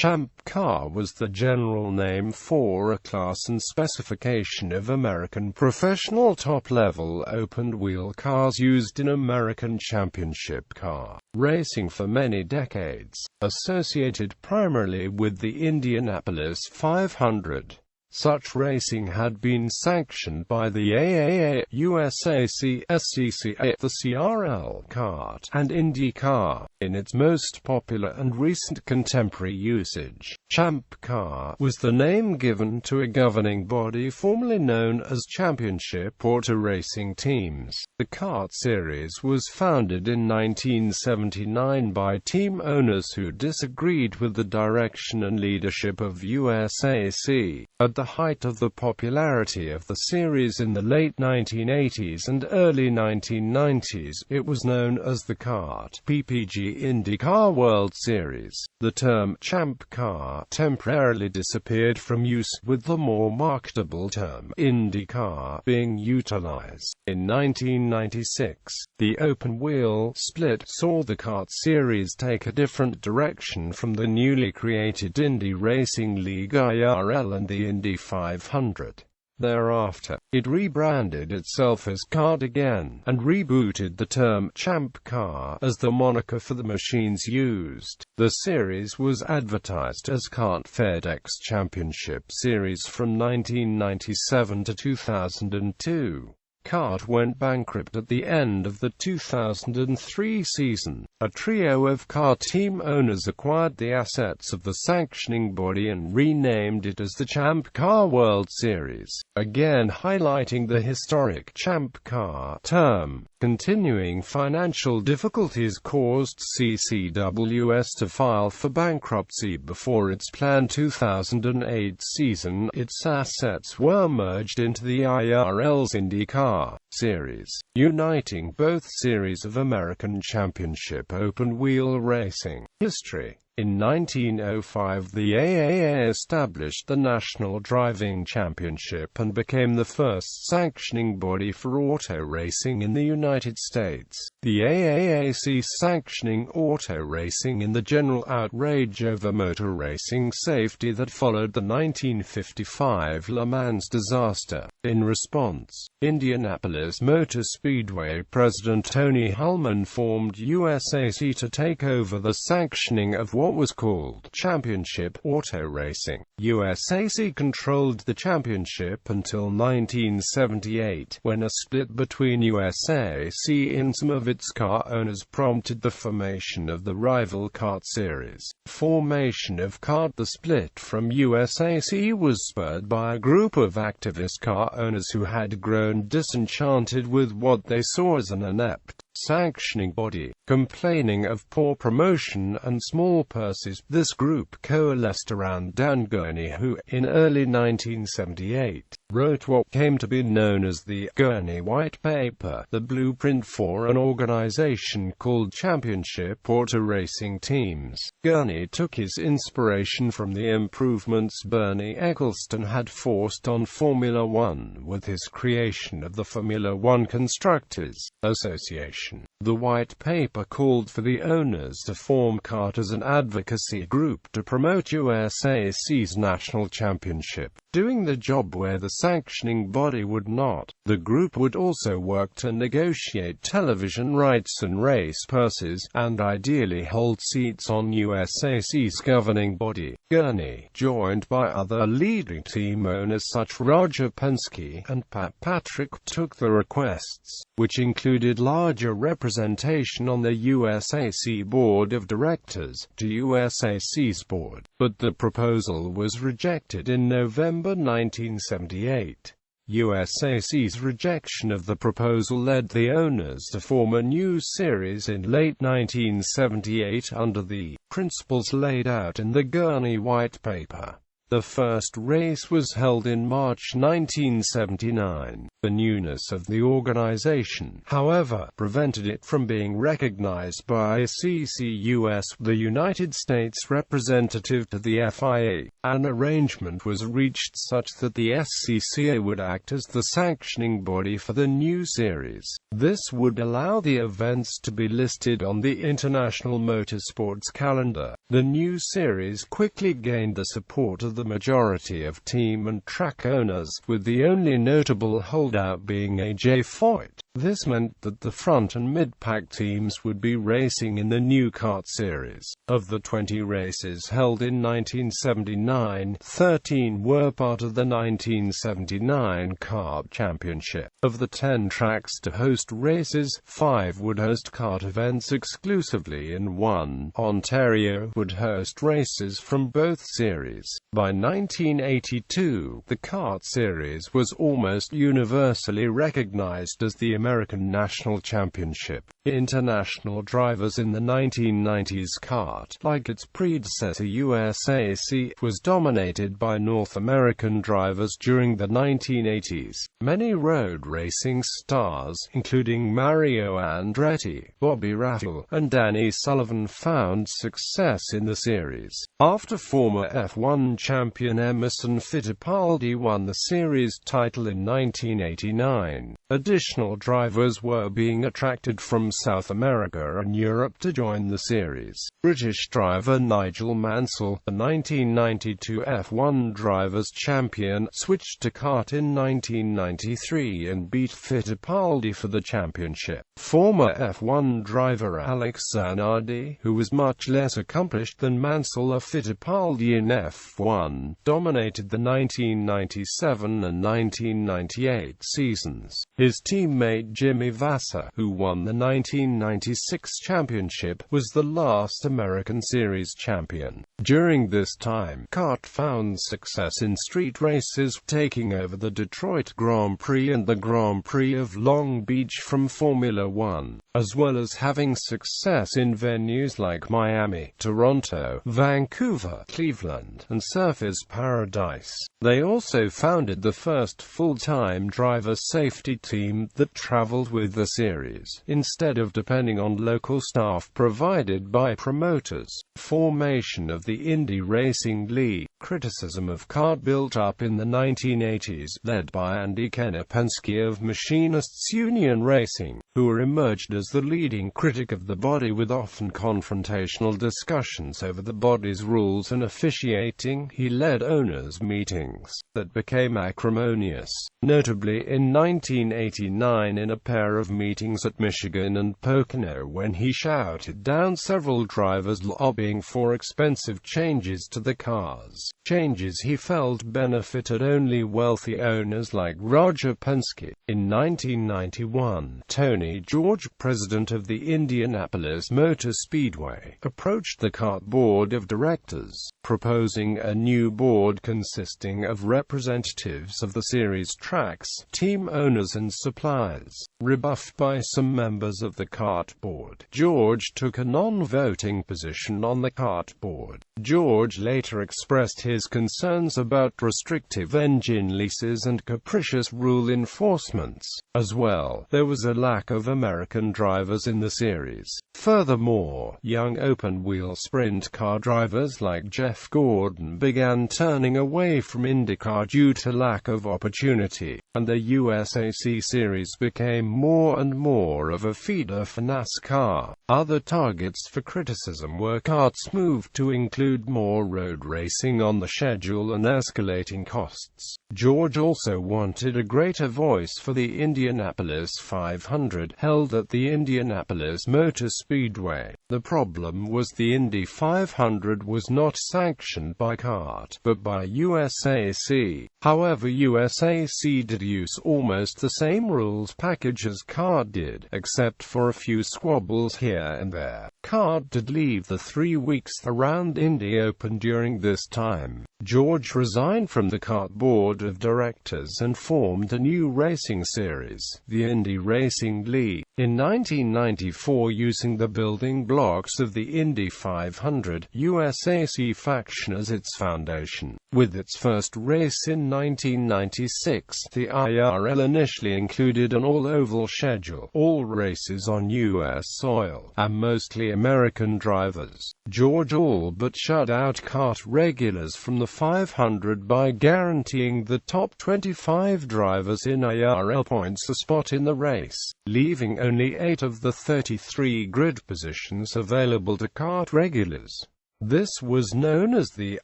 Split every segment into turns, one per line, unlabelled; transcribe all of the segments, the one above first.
Champ Car was the general name for a class and specification of American professional top-level open-wheel cars used in American championship car racing for many decades, associated primarily with the Indianapolis 500. Such racing had been sanctioned by the AAA, USAC, SCCA, the CRL, kart, and IndyCar. In its most popular and recent contemporary usage, Champ Car was the name given to a governing body formerly known as Championship Auto Racing Teams. The kart series was founded in 1979 by team owners who disagreed with the direction and leadership of USAC. At the height of the popularity of the series in the late 1980s and early 1990s, it was known as the Kart PPG IndyCar World Series. The term Champ Car temporarily disappeared from use, with the more marketable term IndyCar being utilized. In 1996, the open-wheel split saw the kart series take a different direction from the newly created Indy Racing League IRL and the Indy 500. Thereafter, it rebranded itself as Kart again, and rebooted the term Champ Car as the moniker for the machines used. The series was advertised as Kart FedEx Championship Series from 1997 to 2002. Kart went bankrupt at the end of the 2003 season. A trio of car team owners acquired the assets of the sanctioning body and renamed it as the Champ Car World Series, again highlighting the historic Champ Car term. Continuing financial difficulties caused CCWS to file for bankruptcy before its planned 2008 season. Its assets were merged into the IRL's IndyCar series, uniting both series of American Championship open-wheel racing history. In 1905, the AAA established the National Driving Championship and became the first sanctioning body for auto racing in the United States. The AAAC sanctioning auto racing in the general outrage over motor racing safety that followed the 1955 Le Mans disaster. In response, Indianapolis Motor Speedway President Tony Hulman formed USAC to take over the sanctioning of what was called championship auto racing. USAC controlled the championship until 1978, when a split between USAC and some of its car owners prompted the formation of the rival kart series. Formation of kart. The split from USAC was spurred by a group of activist car owners who had grown disenchanted with what they saw as an inept sanctioning body, complaining of poor promotion and small purses. This group coalesced around Dan Gurney, who, in early 1978, wrote what came to be known as the Gurney White Paper, the blueprint for an organization called Championship Auto Racing Teams. Gurney took his inspiration from the improvements Bernie Ecclestone had forced on Formula One with his creation of the Formula One Constructors Association. The White Paper called for the owners to form kart as an advocacy group to promote USAC's national championship, doing the job where the sanctioning body would not. The group would also work to negotiate television rights and race purses, and ideally hold seats on USAC's governing body. Gurney, joined by other leading team owners such as Roger Penske and Pat Patrick, took the requests, which included larger representation on the USAC board of directors, to USAC's board, but the proposal was rejected in November 1978. USAC's rejection of the proposal led the owners to form a new series in late 1978 under the principles laid out in the Gurney White Paper. The first race was held in March 1979. The newness of the organization, however, prevented it from being recognized by SCCA, the United States representative to the FIA. An arrangement was reached such that the SCCA would act as the sanctioning body for the new series. This would allow the events to be listed on the International Motorsports calendar. The new series quickly gained the support of the majority of team and track owners, with the only notable holdout being A.J. Foyt. This meant that the front and mid-pack teams would be racing in the new kart series. Of the 20 races held in 1979, 13 were part of the 1979 Kart Championship. Of the 10 tracks to host races, 5 would host kart events exclusively and 1, Ontario, would host races from both series. By 1982, the kart series was almost universally recognized as the American National Championship. International drivers in the 1990s kart, like its predecessor USAC, was dominated by North American drivers during the 1980s. Many road racing stars, including Mario Andretti, Bobby Rahal, and Danny Sullivan, found success in the series. After former F1 champion Emerson Fittipaldi won the series title in 1989, additional drivers were being attracted from South America and Europe to join the series. British driver Nigel Mansell, the 1992 F1 Drivers' Champion, switched to kart in 1993 and beat Fittipaldi for the championship. Former F1 driver Alex Zanardi, who was much less accomplished than Mansell or Fittipaldi in F1, dominated the 1997 and 1998 seasons. His teammate Jimmy Vasser, who won the 1996 championship, was the last American Series champion. During this time, kart found success in street races, taking over the Detroit Grand Prix and the Grand Prix of Long Beach from Formula One, as well as having success in venues like Miami, Toronto, Vancouver, Cleveland, and Surfers Paradise. They also founded the first full-time driver safety team that traveled with the series, instead of depending on local staff provided by promoters. Formation of the Indy Racing League. Criticism of kart built up in the 1980s, led by Andy Penske of Machinists Union Racing, who emerged as the leading critic of the body, with often confrontational discussions over the body's rules and officiating. He led owners' meetings that became acrimonious, notably in 1989 in a pair of meetings at Michigan and Pocono, when he shouted down several drivers lobbying for expensive changes to the cars. Changes he felt benefited only wealthy owners like Roger Penske. In 1991, Tony George, president of the Indianapolis Motor Speedway, approached the kart board of directors, proposing a new board consisting of representatives of the series tracks, team owners and suppliers. Rebuffed by some members of the kart board, George took a non-voting position on the kart board. George later expressed his concerns about restrictive engine leases and capricious rule enforcements. As well, there was a lack of American drivers in the series. Furthermore, young open-wheel sprint car drivers like Jeff Gordon began turning away from IndyCar due to lack of opportunity, and the USAC series became more and more of a feeder for NASCAR. Other targets for criticism were kart's move to include more road racing on the schedule and escalating costs. George also wanted a greater voice for the Indianapolis 500, held at the Indianapolis Motor Speedway. The problem was the Indy 500 was not sanctioned by kart, but by USAC. However, USAC did use almost the same rules package as kart did, except for a few squabbles here and there. Kart did leave the 3 weeks around Indy open during this time. George resigned from the kart board of directors and formed a new racing series, the Indy Racing League. In 1994, using the building blocks of the Indy 500, USAC faction as its founder, Foundation. With its first race in 1996, the IRL initially included an all-oval schedule, all races on U.S. soil, and mostly American drivers. Georgia all but shut out kart regulars from the 500 by guaranteeing the top 25 drivers in IRL points a spot in the race, leaving only 8 of the 33 grid positions available to kart regulars. This was known as the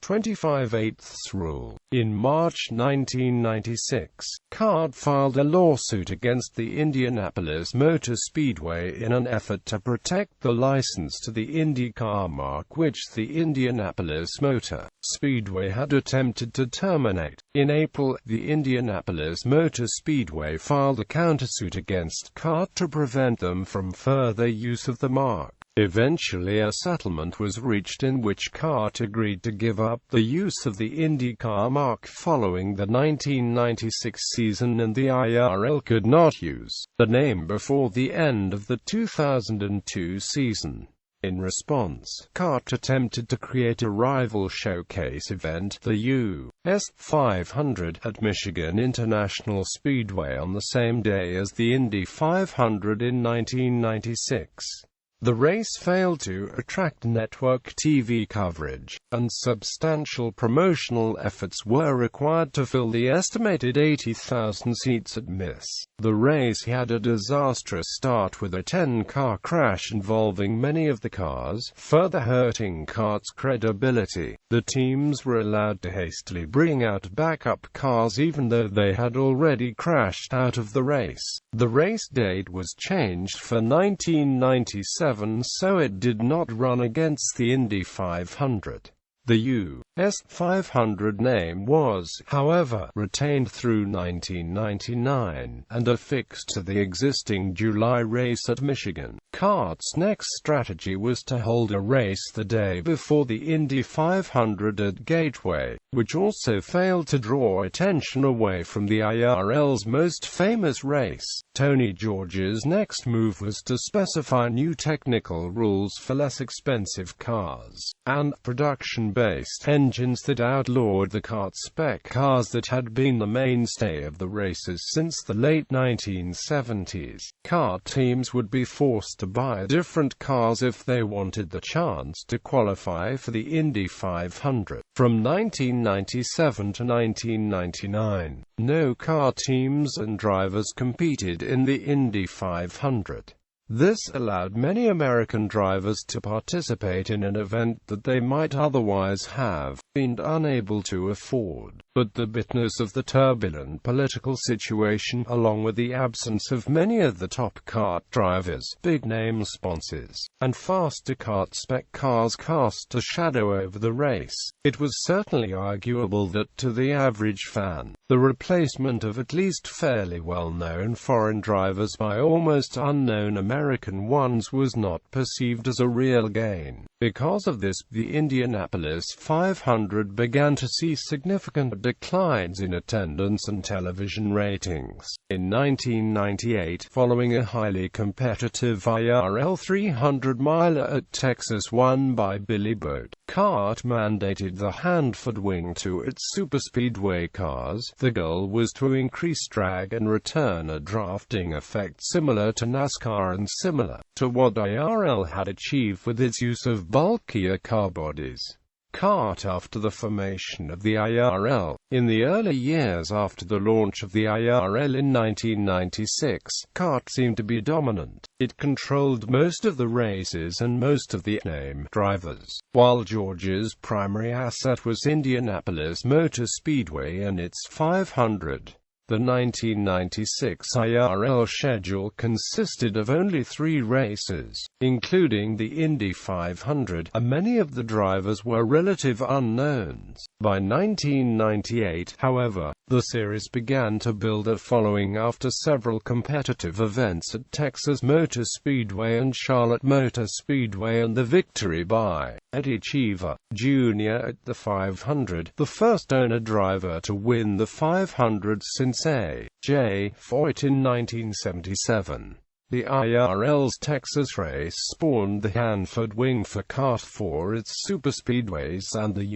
25/8 rule. In March 1996, kart filed a lawsuit against the Indianapolis Motor Speedway in an effort to protect the license to the IndyCar mark which the Indianapolis Motor Speedway had attempted to terminate. In April, the Indianapolis Motor Speedway filed a countersuit against kart to prevent them from further use of the mark. Eventually a settlement was reached in which kart agreed to give up the use of the IndyCar mark following the 1996 season, and the IRL could not use the name before the end of the 2002 season. In response, kart attempted to create a rival showcase event, the US 500, at Michigan International Speedway on the same day as the Indy 500 in 1996. The race failed to attract network TV coverage, and substantial promotional efforts were required to fill the estimated 80,000 seats at MIS. The race had a disastrous start with a 10-car crash involving many of the cars, further hurting kart's credibility. The teams were allowed to hastily bring out backup cars even though they had already crashed out of the race. The race date was changed for 1997 so it did not run against the Indy 500. The US 500 name was, however, retained through 1999, and affixed to the existing July race at Michigan. Kart's next strategy was to hold a race the day before the Indy 500 at Gateway, which also failed to draw attention away from the IRL's most famous race. Tony George's next move was to specify new technical rules for less expensive cars, and production-based engines that outlawed the kart spec cars that had been the mainstay of the races since the late 1970s. Kart teams would be forced to buy different cars if they wanted the chance to qualify for the Indy 500. From 1997 to 1999, no car teams and drivers competed in the Indy 500. This allowed many American drivers to participate in an event that they might otherwise have been unable to afford. But the bitterness of the turbulent political situation, along with the absence of many of the top kart drivers, big-name sponsors, and faster kart spec cars cast a shadow over the race. It was certainly arguable that, to the average fan, the replacement of at least fairly well-known foreign drivers by almost unknown American ones was not perceived as a real gain. Because of this, the Indianapolis 500 began to see significant declines in attendance and television ratings. In 1998, following a highly competitive IRL 300-miler at Texas won by Billy Boat, kart mandated the Hanford wing to its superspeedway cars. The goal was to increase drag and return a drafting effect similar to NASCAR and similar to what IRL had achieved with its use of bulkier car bodies. Kart after the formation of the IRL. In the early years after the launch of the IRL in 1996, kart seemed to be dominant. It controlled most of the races and most of the name drivers, while Georgia's primary asset was Indianapolis Motor Speedway and its 500. The 1996 IRL schedule consisted of only 3 races, including the Indy 500, and many of the drivers were relative unknowns. By 1998, however, the series began to build a following after several competitive events at Texas Motor Speedway and Charlotte Motor Speedway and the victory by Eddie Cheever, Jr. at the 500, the first owner-driver to win the 500 since A.J. Foyt in 1977. The IRL's Texas race spawned the Hanford wing for kart for its superspeedways and the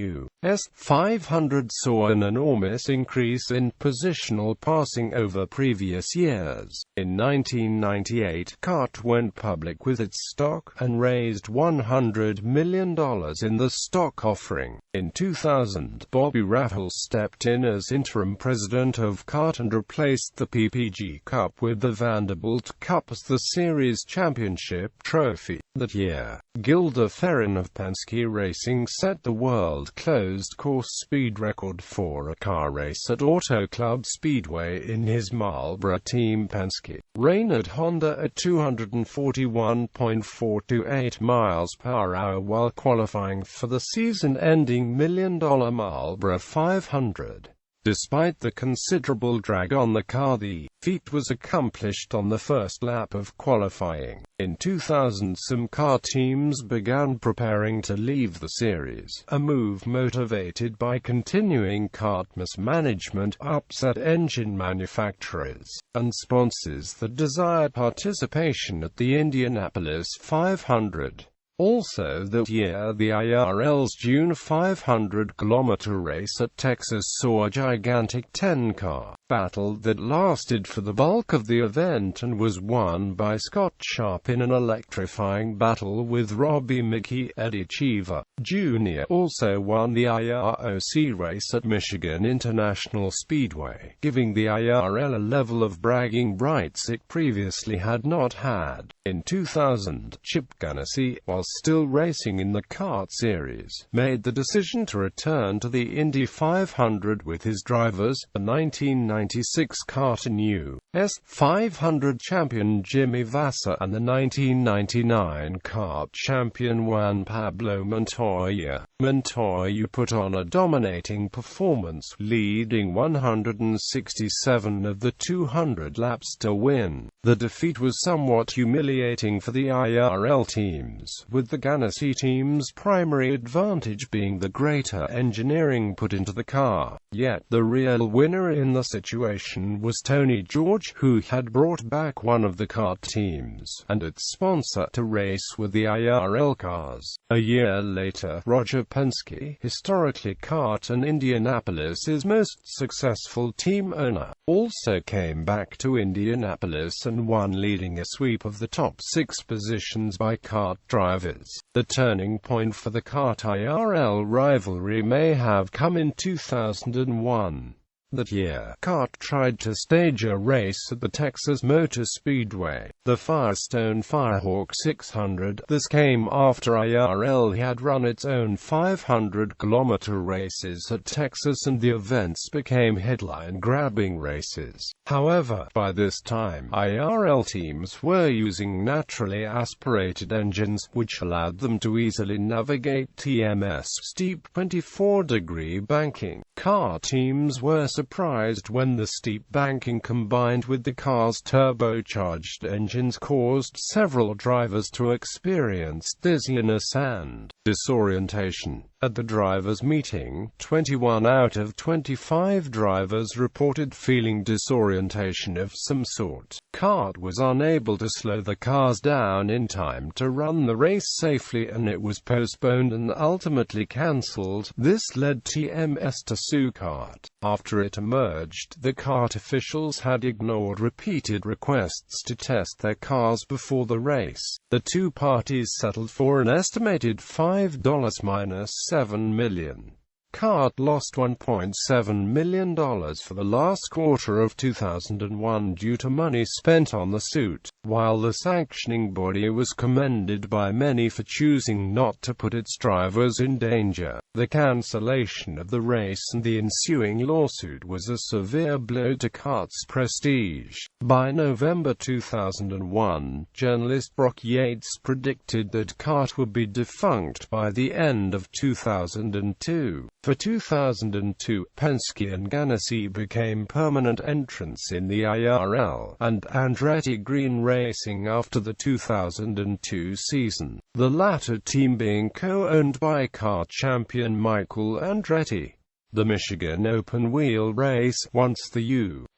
500 saw an enormous increase in positional passing over previous years. In 1998, CART went public with its stock, and raised $100 million in the stock offering. In 2000, Bobby Rahal stepped in as interim president of CART and replaced the PPG Cup with the Vanderbilt Cup as the series championship trophy. That year, Gilda Ferrin of Penske Racing set the world closed-course speed record for a car race at Auto Club Speedway in his Marlboro team Penske. Reynard Honda at 241.428 miles per hour while qualifying for the season-ending $1 million Marlboro 500. Despite the considerable drag on the car, the feat was accomplished on the first lap of qualifying. In 2000, some car teams began preparing to leave the series, a move motivated by continuing CART mismanagement, upset engine manufacturers, and sponsors that desired participation at the Indianapolis 500. Also that year, the IRL's June 500-kilometer race at Texas saw a gigantic 10-car battle that lasted for the bulk of the event and was won by Scott Sharp in an electrifying battle with Robbie Mickey. Eddie Cheever, Jr. also won the IROC race at Michigan International Speedway, giving the IRL a level of bragging rights it previously had not had. In 2000, Chip Ganassi, while still racing in the CART series, made the decision to return to the Indy 500 with his drivers, the 1996 CART and U.S. 500 champion Jimmy Vasser and the 1999 CART champion Juan Pablo Montoya. Montoya put on a dominating performance, leading 167 of the 200 laps to win. The defeat was somewhat humiliating for the IRL teams, with the Ganassi team's primary advantage being the greater engineering put into the car. Yet, the real winner in the situation was Tony George, who had brought back one of the CART teams and its sponsor to race with the IRL cars. A year later, Roger Penske, historically CART and Indianapolis's most successful team owner, also came back to Indianapolis and won, leading a sweep of the top 6 positions by CART drivers. The turning point for the CART-IRL rivalry may have come in 2001. That year, CART tried to stage a race at the Texas Motor Speedway, the Firestone Firehawk 600. This came after IRL had run its own 500-kilometer races at Texas, and the events became headline-grabbing races. However, by this time, IRL teams were using naturally aspirated engines, which allowed them to easily navigate TMS steep 24-degree banking. CART teams were surprised when the steep banking combined with the car's turbocharged engines caused several drivers to experience dizziness and disorientation. At the drivers' meeting, 21 out of 25 drivers reported feeling disorientation of some sort. CART was unable to slow the cars down in time to run the race safely, and it was postponed and ultimately cancelled. This led TMS to sue CART. After it emerged, the CART officials had ignored repeated requests to test their cars before the race. The two parties settled for an estimated $5 minus $7 million. CART lost $1.7 million for the last quarter of 2001 due to money spent on the suit, while the sanctioning body was commended by many for choosing not to put its drivers in danger. The cancellation of the race and the ensuing lawsuit was a severe blow to CART's prestige. By November 2001, journalist Brock Yates predicted that CART would be defunct by the end of 2002. For 2002, Penske and Ganassi became permanent entrants in the IRL, and Andretti Green Racing after the 2002 season, the latter team being co-owned by CART champion Michael Andretti. The Michigan open-wheel race, once the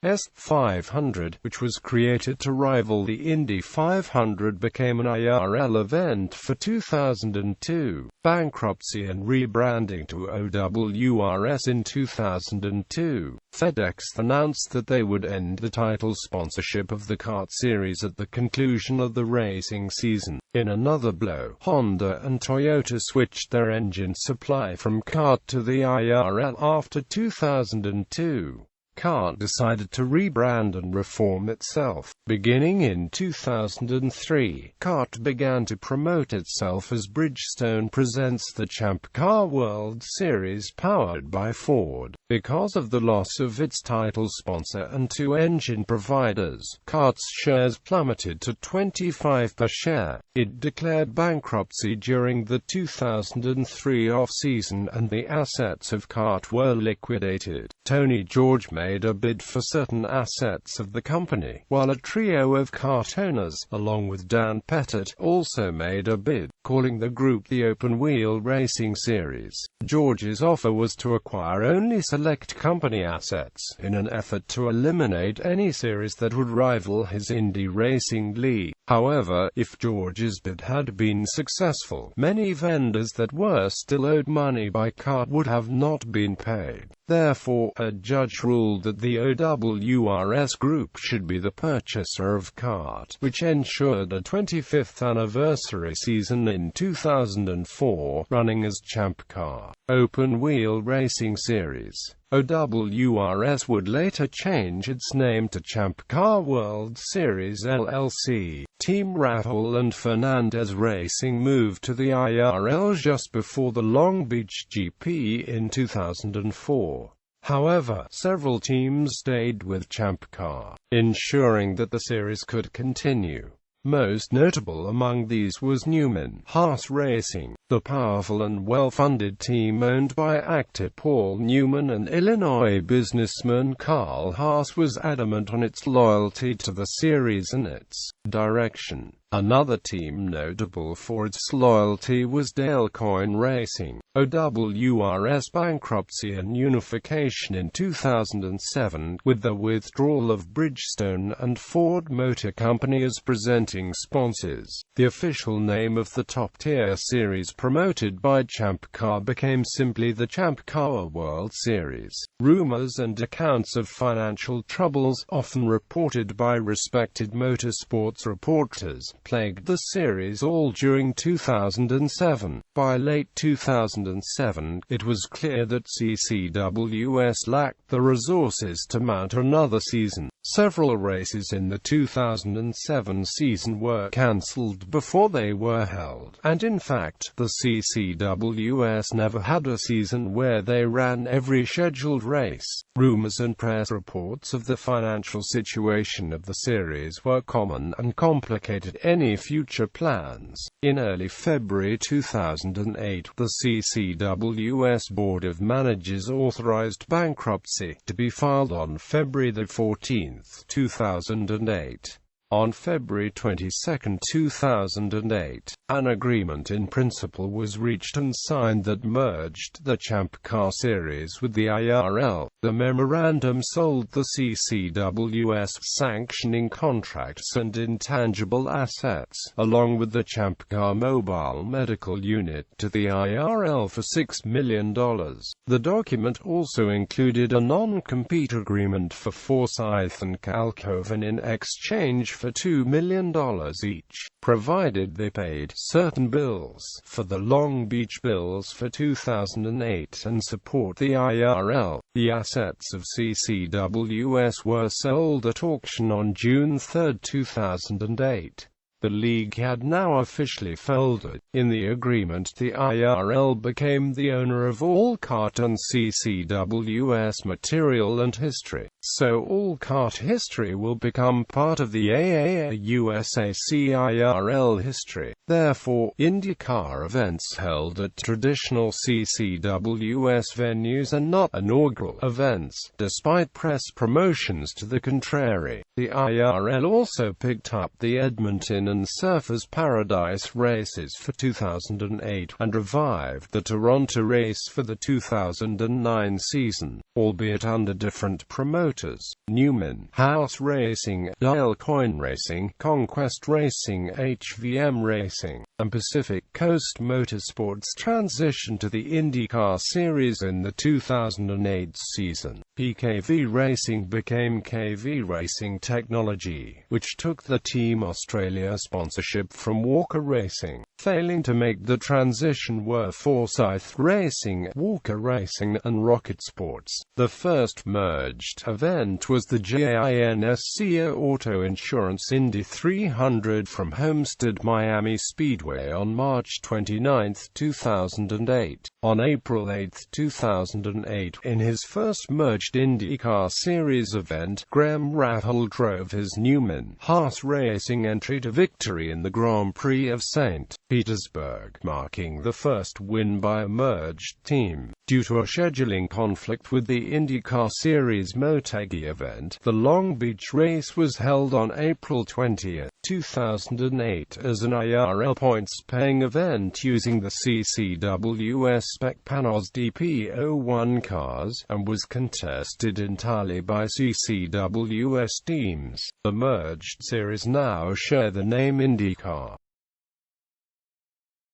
S500, which was created to rival the Indy 500, became an IRL event for 2002. Bankruptcy and rebranding to OWRS in 2002. FedEx announced that they would end the title sponsorship of the kart series at the conclusion of the racing season. In another blow, Honda and Toyota switched their engine supply from kart to the IRL after 2002. Kart decided to rebrand and reform itself. Beginning in 2003, Kart began to promote itself as Bridgestone presents the Champ Car World Series powered by Ford. Because of the loss of its title sponsor and two engine providers, Kart's shares plummeted to 25 per share. It declared bankruptcy during the 2003 off-season and the assets of Kart were liquidated. Tony George made a bid for certain assets of the company, while a trio of kart owners, along with Dan Pettit, also made a bid, calling the group the Open Wheel Racing Series. George's offer was to acquire only select company assets, in an effort to eliminate any series that would rival his Indy Racing League. However, if George's bid had been successful, many vendors that were still owed money by Kart would have not been paid. Therefore, a judge ruled that the OWRS Group should be the purchaser of Kart, which ensured a 25th anniversary season in 2004, running as Champ Car Open Wheel Racing Series. OWRS would later change its name to Champ Car World Series LLC. Team Rahul and Fernandez Racing moved to the IRL just before the Long Beach GP in 2004. However, several teams stayed with Champ Car, ensuring that the series could continue. Most notable among these was Newman Haas Racing, the powerful and well-funded team owned by actor Paul Newman and Illinois businessman Carl Haas was adamant on its loyalty to the series and its direction. Another team notable for its loyalty was Dalecoin Racing. OWRS bankruptcy and unification in 2007, with the withdrawal of Bridgestone and Ford Motor Company as presenting sponsors. The official name of the top-tier series promoted by Champ Car became simply the Champ Car World Series. Rumors and accounts of financial troubles, often reported by respected motorsports reporters, plagued the series all during 2007. By late 2007, it was clear that CCWS lacked the resources to mount another season. Several races in the 2007 season were cancelled before they were held, and in fact, the CCWS never had a season where they ran every scheduled race. Rumors and press reports of the financial situation of the series were common and complicated any future plans. In early February 2008, the CCWS Board of Managers authorized bankruptcy, to be filed on February 14, 2008. On February 22, 2008, an agreement in principle was reached and signed that merged the Champ Car Series with the IRL. The memorandum sold the CCWS sanctioning contracts and intangible assets, along with the Champ Car Mobile Medical Unit, to the IRL for $6 million. The document also included a non-compete agreement for Forsyth and Calcoven in exchange for $2 million each, provided they paid certain bills for the Long Beach Bills for 2008 and support the IRL. The assets of CCWS were sold at auction on June 3, 2008. The league had now officially folded. In the agreement, the IRL became the owner of all kart and CCWS material and history, so all kart history will become part of the USAC IRL history. Therefore, IndyCar events held at traditional CCWS venues and not inaugural events, despite press promotions to the contrary. The IRL also picked up the Edmonton Sunshine and Surfers Paradise races for 2008, and revived the Toronto race for the 2009 season, albeit under different promoters: Newman, House Racing, Dial Coin Racing, Conquest Racing, HVM Racing, and Pacific Coast Motorsports transitioned to the IndyCar Series in the 2008 season. PKV Racing became KV Racing Technology, which took the Team Australia sponsorship from Walker Racing. Failing to make the transition were Forsyth Racing, Walker Racing, and Rocket Sports. The first merged event was the SCCA Auto Insurance Indy 300 from Homestead Miami Speedway on March 29, 2008. On April 8, 2008, in his first merged IndyCar Series event, Graham Rahal drove his Newman, Haas Racing entry to victory in the Grand Prix of St. Petersburg, marking the first win by a merged team. Due to a scheduling conflict with the IndyCar Series Motegi event, the Long Beach race was held on April 20, 2008 as an IRL points-paying event using the CCWS Spec Panos DP01 cars, and was contested entirely by CCWS teams. The merged series now share the name IndyCar.